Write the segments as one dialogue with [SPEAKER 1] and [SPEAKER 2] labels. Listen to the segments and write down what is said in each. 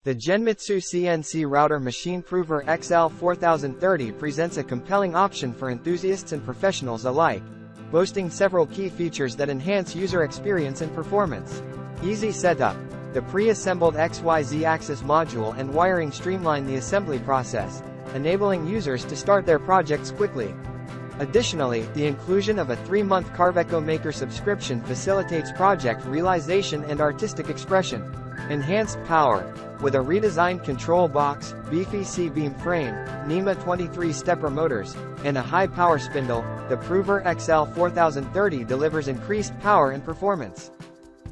[SPEAKER 1] The Genmitsu CNC router machine PROVerXL 4030 presents a compelling option for enthusiasts and professionals alike, boasting several key features that enhance user experience and performance. Easy setup. The pre-assembled XYZ axis module and wiring streamline the assembly process, enabling users to start their projects quickly. Additionally, the inclusion of a 3-month Carveco Maker subscription facilitates project realization and artistic expression. Enhanced power. With a redesigned control box, beefy C-beam frame, NEMA 23 stepper motors, and a high-power spindle, the PROVerXL 4030 delivers increased power and performance.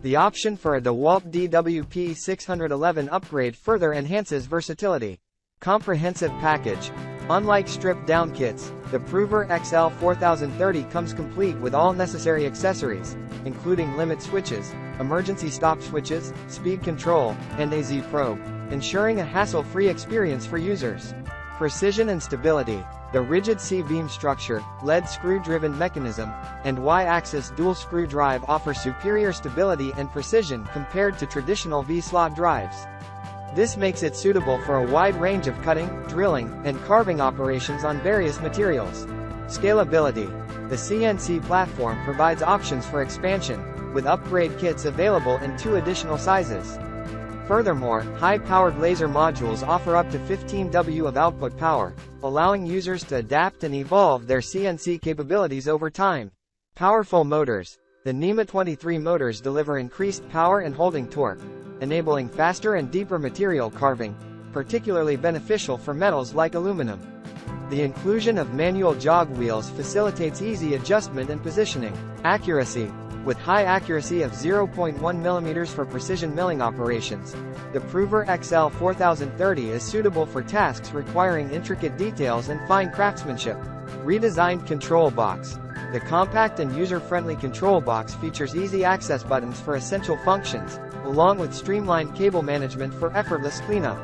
[SPEAKER 1] The option for a DeWalt DWP 611 upgrade further enhances versatility. Comprehensive package. Unlike stripped-down kits, the PROVerXL 4030 comes complete with all necessary accessories, including limit switches, emergency stop switches, speed control, and a Z-probe, ensuring a hassle-free experience for users. Precision and stability. The rigid C-beam structure, lead screw-driven mechanism, and Y-axis dual screw drive offer superior stability and precision compared to traditional V-slot drives. This makes it suitable for a wide range of cutting, drilling, and carving operations on various materials. Scalability. The CNC platform provides options for expansion, with upgrade kits available in 2 additional sizes. Furthermore, high-powered laser modules offer up to 15 W of output power, allowing users to adapt and evolve their CNC capabilities over time. Powerful motors. The NEMA 23 motors deliver increased power and holding torque, enabling faster and deeper material carving, particularly beneficial for metals like aluminum. The inclusion of manual jog wheels facilitates easy adjustment and positioning. Accuracy. With high accuracy of 0.1 mm for precision milling operations, the PROVerXL 4030 is suitable for tasks requiring intricate details and fine craftsmanship. Redesigned control box. The compact and user-friendly control box features easy access buttons for essential functions, along with streamlined cable management for effortless cleanup.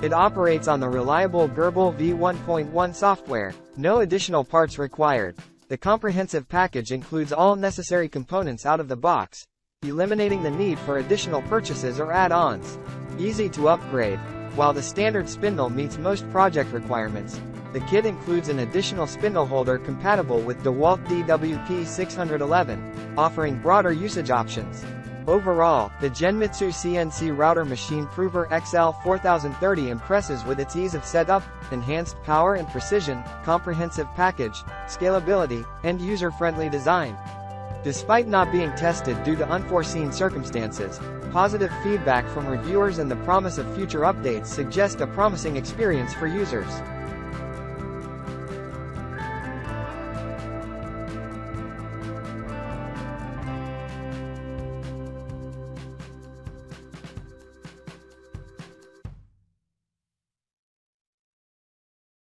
[SPEAKER 1] It operates on the reliable Gerbil v1.1 software. No additional parts required. The comprehensive package includes all necessary components out of the box, eliminating the need for additional purchases or add-ons. Easy to upgrade. While the standard spindle meets most project requirements, the kit includes an additional spindle holder compatible with DeWalt DWP 611, offering broader usage options. Overall, the Genmitsu CNC router machine PROVerXL 4030 impresses with its ease of setup, enhanced power and precision, comprehensive package, scalability, and user-friendly design. Despite not being tested due to unforeseen circumstances, positive feedback from reviewers and the promise of future updates suggest a promising experience for users.